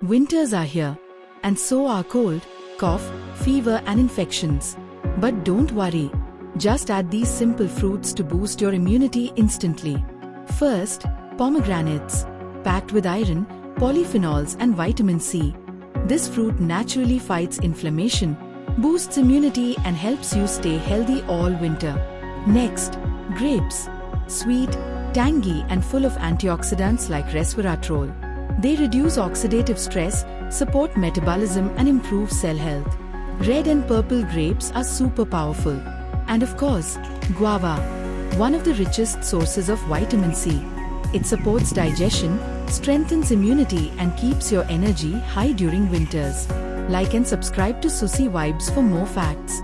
Winters are here, and so are cold, cough, fever and infections. But don't worry, just add these simple fruits to boost your immunity instantly. First, pomegranates, packed with iron, polyphenols and vitamin C. This fruit naturally fights inflammation, boosts immunity and helps you stay healthy all winter. Next, grapes, sweet, tangy and full of antioxidants like resveratrol. They reduce oxidative stress, support metabolism and improve cell health. Red and purple grapes are super powerful. And of course, guava, one of the richest sources of vitamin C. It supports digestion, strengthens immunity and keeps your energy high during winters. Like and subscribe to SuSi Vibes for more facts.